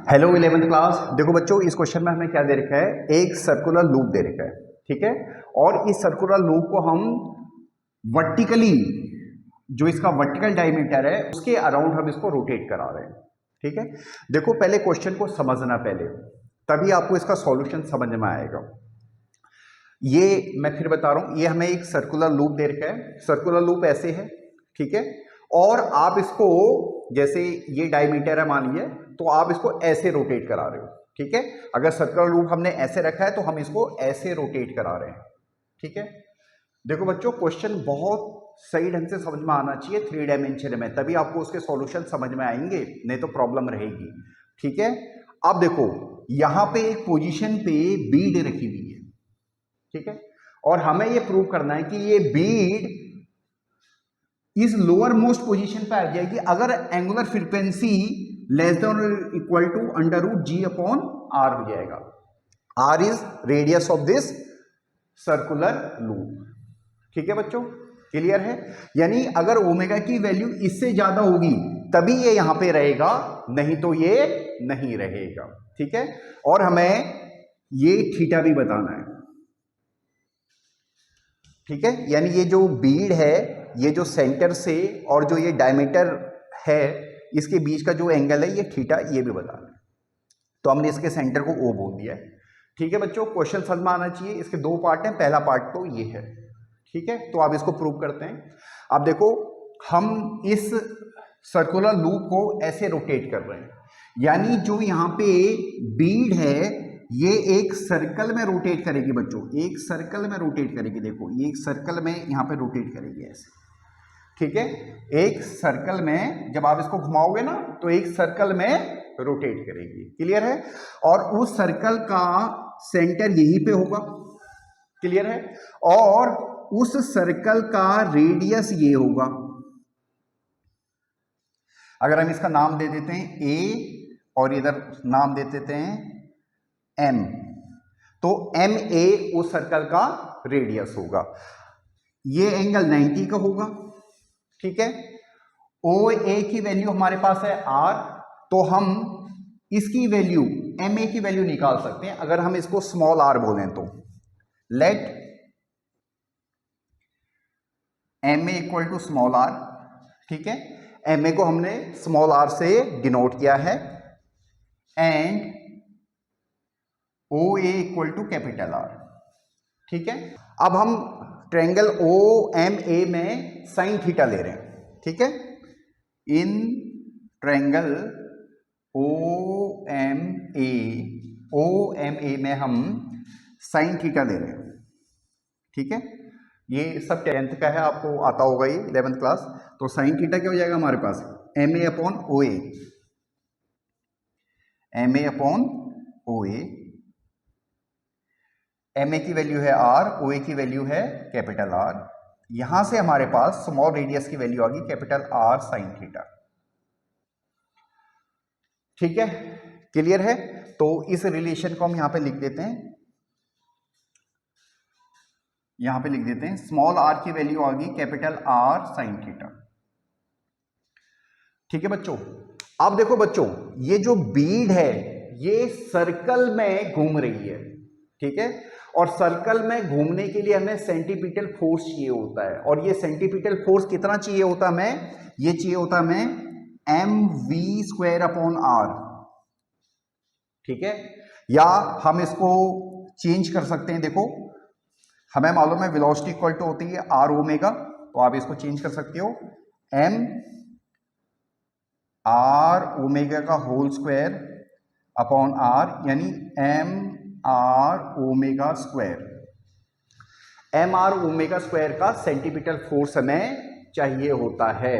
Hello 11th class. देखो बच्चों, इस क्वेश्चन में हमें क्या दे रखा है, एक सर्कुलर लूप दे रखा है, ठीक है। और इस सर्कुलर लूप को हम वर्टिकली, जो इसका वर्टिकल डायमीटर है उसके अराउंड हम इसको रोटेट करा रहे हैं, ठीक है। देखो पहले क्वेश्चन को समझना, पहले तभी आपको इसका सॉल्यूशन समझ में आएगा। ये मैं फिर बता रहा हूं, ये हमें एक सर्कुलर लूप दे रखा है। सर्कुलर लूप ऐसे है, ठीक है। और आप इसको, जैसे ये डायमीटर है मान लीजिए, तो आप इसको ऐसे रोटेट करा रहे हो, ठीक है। अगर सर्कुलर लूप हमने ऐसे रखा है तो हम इसको ऐसे रोटेट करा रहे हैं, ठीक है। देखो बच्चों, क्वेश्चन बहुत सही ढंग से समझ में आना चाहिए 3 डायमेंशन में, तभी आपको उसके सॉल्यूशन समझ में आएंगे, नहीं तो प्रॉब्लम रहेगी, ठीक है। अब देखो, यहां पे एक पोजीशन पे बीड रखी हुई है, ठीक है। और हमें ये प्रूव करना है कि ये बीड इस लोअर मोस्ट पोजीशन पे आ जाएगी अगर एंगुलर फ्रीक्वेंसी लेस देन और equal to under root g upon r हो जाएगा। R is radius of this circular loop, ठीक है बच्चों, क्लियर है। यानी अगर ओमेगा की वैल्यू इससे ज्यादा होगी तभी ये यहां पे रहेगा, नहीं तो ये नहीं रहेगा, ठीक है। और हमें ये थीटा भी बताना है, ठीक है। यानी ये जो बीड है, ये जो सेंटर से और जो ये डायमीटर है, इसके बीच का जो एंगल है ये थीटा, ये भी बताना है। तो हमने इसके सेंटर को ओ बोल दिया है, ठीक है बच्चों। क्वेश्चन समझ में आना चाहिए। इसके 2 पार्ट हैं, पहला पार्ट तो ये है, ठीक है। तो आप इसको प्रूव करते हैं। अब देखो, हम इस सर्कुलर लूप को ऐसे रोटेट कर रहे हैं, यानी जो यहाँ पे बीड है ये एक सर्कल में रोटेट करेगी बच्चों, एक सर्कल में रोटेट करेगी। देखो ये एक सर्कल में यहाँ पे रोटेट करेगी ऐसे, ठीक है। एक सर्कल में जब आप इसको घुमाओगे ना तो एक सर्कल में रोटेट करेगी, क्लियर है। और उस सर्कल का सेंटर यहीं पे होगा, क्लियर है। और उस सर्कल का रेडियस ये होगा। अगर हम इसका नाम दे देते हैं ए और इधर नाम दे देते हैं एम, तो एम ए उस सर्कल का रेडियस होगा। ये एंगल 90 का होगा, ठीक है। ओ ए की वैल्यू हमारे पास है आर, तो हम इसकी वैल्यू एम ए की वैल्यू निकाल सकते हैं अगर हम इसको स्मॉल आर बोलें तो। Let m a equal to small r, ठीक है। एम ए को हमने स्मॉल आर से डिनोट किया है, and o a equal to capital r, ठीक है। अब हम ट्रायंगल ओ एम ए में साइन थीटा ले रहे हैं, ठीक है। In triangle O M A में हम साइन थीटा ले रहे हैं, ठीक है। ये सब 10th का है, आपको आता होगा ये 11th क्लास। तो साइन थीटा क्या हो जाएगा हमारे पास, M A upon O A, M A upon O A. M A की वैल्यू है आर, ओ ए की वैल्यू है कैपिटल आर। यहां से हमारे पास स्मॉल रेडियस की वैल्यू आ गई कैपिटल आर साइन थीटा, ठीक है, क्लियर है। तो इस रिलेशन को हम यहां पे लिख देते हैं, यहां पे लिख देते हैं स्मॉल आर की वैल्यू आ गई कैपिटल आर साइन थीटा, ठीक है बच्चों। अब देखो बच्चों, ये जो बीड है ये सर्कल में घूम रही है, ठीक है। और सर्कल में घूमने के लिए हमें सेंटीपिटल फोर्स चाहिए होता है, और ये सेंटीपिटल फोर्स कितना चाहिए होता है हमें, ये चाहिए होता है हमें m v square upon r, ठीक है। या हम इसको चेंज कर सकते हैं। देखो हमें मालूम है वेलोसिटी इक्वल टू होती है आर ओमेगा, तो आप इसको चेंज कर सकते हो एम आर ओमेगा का होल स्क्वायर अपॉन आर, यानी m are omega square. M are omega square का सेंटीपिटल फोर्स हमें चाहिए होता है,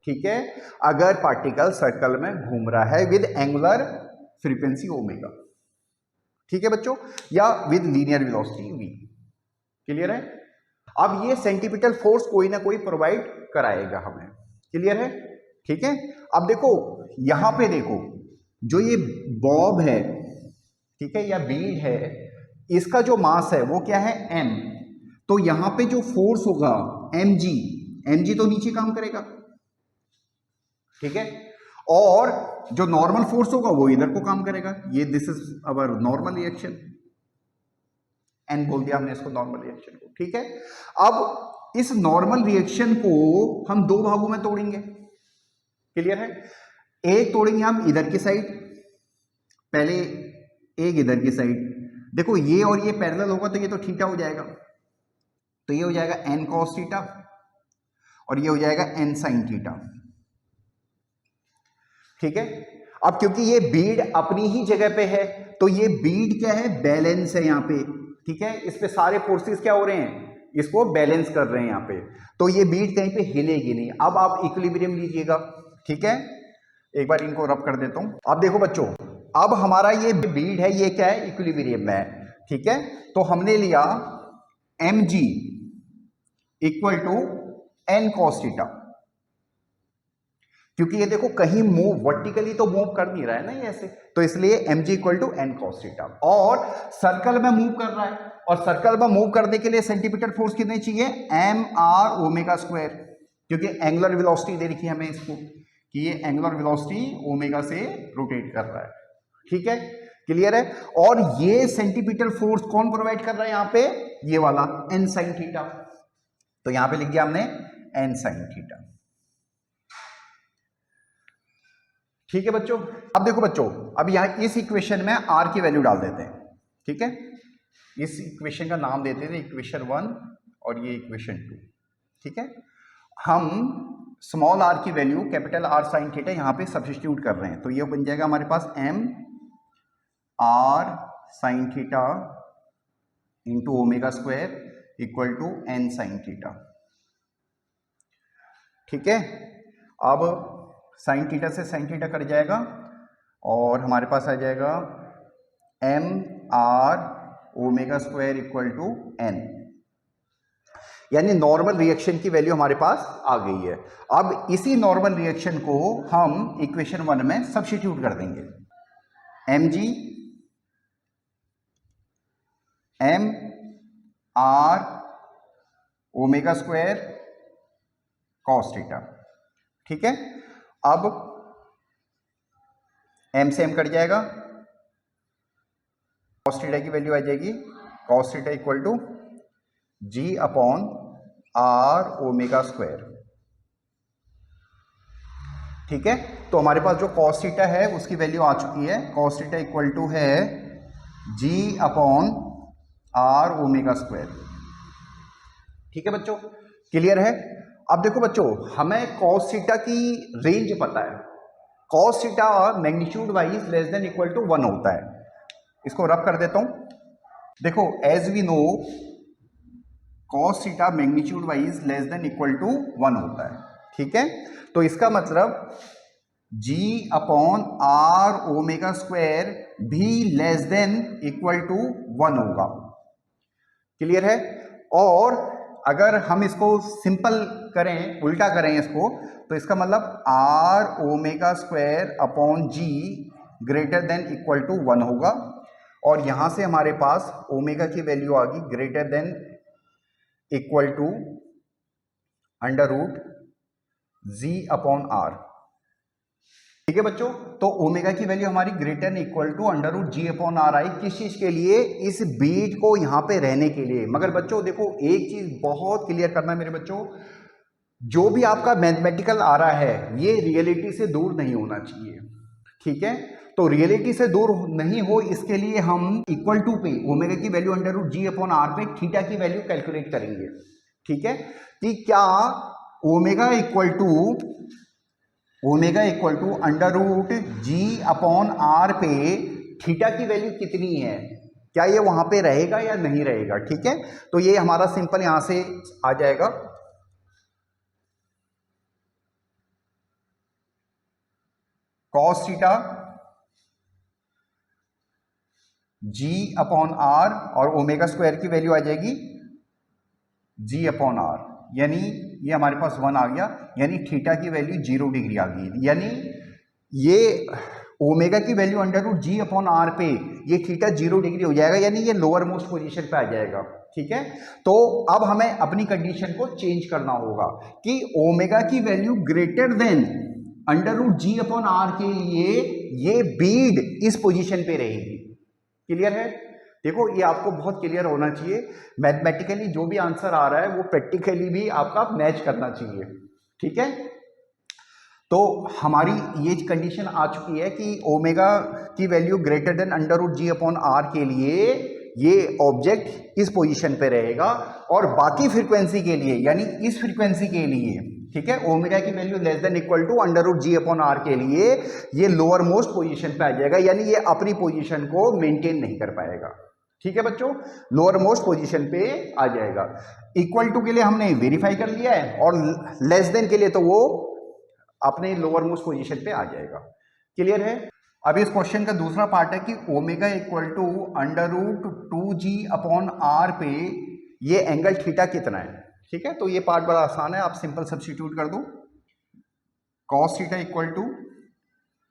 ठीक है, अगर पार्टिकल सर्कल में घूम रहा है विद एंगुलर फ्रीक्वेंसी ओमेगा, ठीक है बच्चों, या with linear velocity v, clear है। अब ये सेंटीपिटल फोर्स कोई ना कोई प्रोवाइड कराएगा हमें, क्लियर है, ठीक है। अब देखो यहां पे देखो, जो ये बॉब है, ठीक है, या बीड है, इसका जो मास है वो क्या है m, तो यहां पे जो फोर्स होगा mg, mg तो नीचे काम करेगा, ठीक है। और जो नॉर्मल फोर्स होगा वो इधर को काम करेगा। ये this is our normal reaction, n बोल दिया हमने इसको नॉर्मल रिएक्शन को, ठीक है। अब इस नॉर्मल रिएक्शन को हम दो भागों में तोड़ेंगे, क्लियर है। एक तोड़ेंगे हम इधर की साइड, पहले एक इधर की साइड, देखो ये और ये पैरेलल होगा तो ये तो थीटा हो जाएगा, तो ये हो जाएगा एन कॉस थीटा और ये हो जाएगा एन साइन थीटा, ठीक है। अब क्योंकि ये बीड अपनी ही जगह पे है तो ये बीड क्या है, बैलेंस है यहाँ पे, ठीक है। इस पे सारे फोर्सेस क्या हो रहे हैं, इसको बैलेंस कर रहे हैं यहाँ पे, तो ये बीड कहीं पे हिलेगी नहीं। अब आप इक्विलिब्रियम लीजिएगा, ठीक है। एक बार इनको रब कर देता हूं। अब देखो बच्चों, अब हमारा ये बीड है, ये क्या है, इक्विलिब्रियम में है, ठीक है। तो हमने लिया mg equal to n cos theta, क्योंकि ये देखो कहीं मूव वर्टिकली तो मूव कर नहीं रहा है ना ये ऐसे, तो इसलिए mg equal to n cos theta, और सर्कल में मूव कर रहा है, और सर्कल में मूव करने के लिए सेंटीमीटर फोर्स कितनी चाहिए, एम आर ओमेगा स्क्वायर, क्योंकि एंगुलर वेलोसिटी दे रखी है हमें इसको कि ये एंगुलर वेलोसिटी ओमेगा से रोटेट कर रहा है, ठीक है, क्लियर है। और ये सेंटीमीटर फोर्स कौन प्रोवाइड कर रहा है यहाँ पे, ये वाला एन साइन थीटा, तो यहां पे लिख दिया हमने एन साइन थीटा, ठीक है बच्चों। अब देखो बच्चों, अब यहां इस इक्वेशन में आर की वैल्यू डाल देते हैं, ठीक है। इस इक्वेशन का नाम देते थे इक्वेशन 1 और ये इक्वेशन 2, ठीक है। हम स्मॉल आर की value capital R sine theta यहां पे सब्स्टिट्यूट कर रहे हैं, तो ये बन जाएगा हमारे पास M R sine theta into omega square equal to N sine theta, ठीक है। अब साइन थीटा से साइन थीटा कट जाएगा और हमारे पास आ जाएगा M are omega square equal to N, यानी नॉर्मल रिएक्शन की वैल्यू हमारे पास आ गई है। अब इसी नॉर्मल रिएक्शन को हम इक्वेशन 1 में सब्स्टिट्यूट कर देंगे, m g m are omega square cos theta, ठीक है। अब एम से एम कट जाएगा, कॉस थीटा की वैल्यू आ जाएगी cos theta equal to g upon r omega square, ठीक है। तो हमारे पास जो कॉस थीटा है उसकी वैल्यू आ चुकी है, कॉस थीटा इक्वल टू है जी अपॉन आर ओमेगा स्क्वायर, ठीक है बच्चों, क्लियर है। अब देखो बच्चों, हमें कॉस थीटा की रेंज पता है, cos theta magnitude wise less than equal to 1 होता है। इसको रब कर देता हूं, देखो as we know cos theta magnitude wise less than equal to 1 होता है, ठीक है। तो इसका मतलब g upon r omega square भी लेस देन इक्वल टू 1 होगा, क्लियर है। और अगर हम इसको सिंपल करें, उल्टा करें इसको, तो इसका मतलब r omega square upon g greater than equal to 1 होगा, और यहां से हमारे पास ओमेगा की वैल्यू आ गई greater than equal to under root g upon r, ठीक है बच्चों। तो ओमेगा की वैल्यू हमारी greater than equal to under root g upon r आई, किस चीज के लिए, इस बीट को यहां पे रहने के लिए। मगर बच्चों देखो एक चीज बहुत क्लियर करना है मेरे बच्चों, जो भी आपका मैथमेटिकल आ रहा है ये रियलिटी से दूर नहीं होना चाहिए, ठीक है। तो रियलिटी से दूर नहीं हो इसके लिए हम इक्वल टू पे ओमेगा की value under root g upon r पे थीटा की वैल्यू कैलकुलेट करेंगे, ठीक है, कि क्या omega equal to under root g upon r पे थीटा की वैल्यू कितनी है, क्या ये वहां पे रहेगा या नहीं रहेगा, ठीक है। तो ये हमारा सिंपल यहां से आ जाएगा, cos theta g upon r और ओमेगा स्क्वायर की वैल्यू आ जाएगी जी अपॉन आर, यानी ये हमारे पास 1 आ गया, यानी थीटा की वैल्यू 0 डिग्री आ गई, यानी ये ओमेगा की value under root g upon r पे ये थीटा 0 डिग्री हो जाएगा, यानी ये लोअर मोस्ट पोजीशन पे आ जाएगा, ठीक है। तो अब हमें अपनी कंडीशन को चेंज करना होगा कि ओमेगा की वैल्यू ग्रेटर देन √g/r के लिए ये बीड इस पोजीशन पे रहेगी। क्लियर है? देखो ये आपको बहुत क्लियर होना चाहिए, मैथमेटिकली जो भी आंसर आ रहा है वो प्रैक्टिकली भी आपका मैच करना चाहिए। ठीक है, तो हमारी ये कंडीशन आ चुकी है कि ओमेगा की वैल्यू ग्रेटर देन √g/r के लिए ये ऑब्जेक्ट इस पोजीशन पे रहेगा, और बाकी फ्रीक्वेंसी के लिए यानी इस फ्रीक्वेंसी के लिए, ठीक है, ओमेगा की value less than equal to √g/r के लिए ये लोअर मोस्ट पोजीशन पे आ जाएगा, यानी ये अपनी पोजीशन को मेंटेन नहीं कर पाएगा। ठीक है बच्चों, लोअर मोस्ट पोजीशन पे आ जाएगा। इक्वल टू के लिए हमने वेरीफाई कर लिया है, और लेस देन के लिए तो वो अपने लोअर मोस्ट पोजीशन पे आ जाएगा। क्लियर है? अब इस क्वेश्चन का दूसरा पार्ट है कि ओमेगा इक्वल टू √2g/r पे ये एंगल थीटा कितना है। ठीक है, तो ये पार्ट बड़ा आसान है, आप सिंपल सब्स्टिट्यूट कर दो। cos theta equal to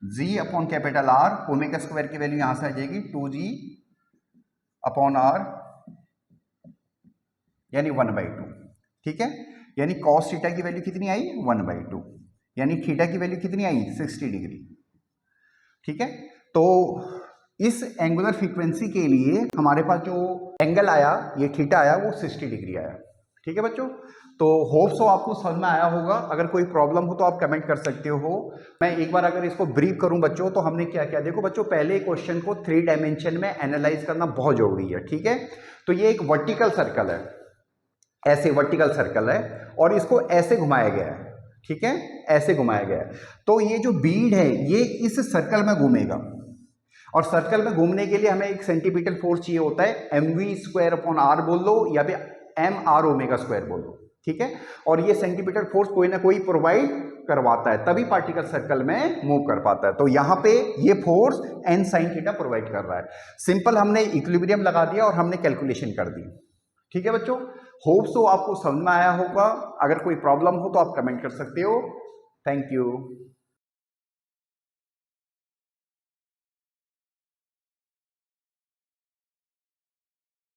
g/R, omega square की वैल्यू यहां से आ जाएगी 2g/r यानी 1/2। ठीक है, यानी cos थीटा की वैल्यू कितनी आई 1/2, यानी थीटा की वैल्यू कितनी आई 60 डिग्री। ठीक है, तो इस एंगुलर फ्रीक्वेंसी के लिए हमारे पास जो एंगल आया, ये थीटा आया, वो 60 डिग्री आया। ठीक है बच्चों, तो होप सो आपको समझ में आया होगा। अगर कोई प्रॉब्लम हो तो आप कमेंट कर सकते हो। मैं एक बार अगर इसको ब्रीफ करूं बच्चों, तो हमने क्या किया, देखो बच्चों, पहले क्वेश्चन को 3 डायमेंशन में एनालाइज करना बहुत जरूरी है। ठीक है, तो ये एक वर्टिकल सर्कल है, ऐसे वर्टिकल सर्कल है, और इसको ऐसे घुमाया गया है। ठीक है, ऐसे घुमाया गया है, तो ये जो बीड है ये इस सर्कल में घूमेगा, और सर्कल में घूमने के लिए हमें एक सेंटीमीटर फोर्स चाहिए होता है, mv²/r बोल लो या फिर mr⍵² बोल लो। ठीक है, और ये सेंटीमीटर फोर्स कोई ना कोई प्रोवाइड करवाता है, तभी पार्टिकल सर्कल में मूव कर पाता है। तो यहाँ पे ये force n sin theta provide कर रहा है। सिंपल हमने इक्विलिब्रियम लगा दिया और हमने कैलकुलेशन कर दी। ठीक है बच्चों, होप सो आपको समझ में आया होगा। अगर कोई प्रॉब्लम हो तो आप कमेंट कर सकते हो। Thank you.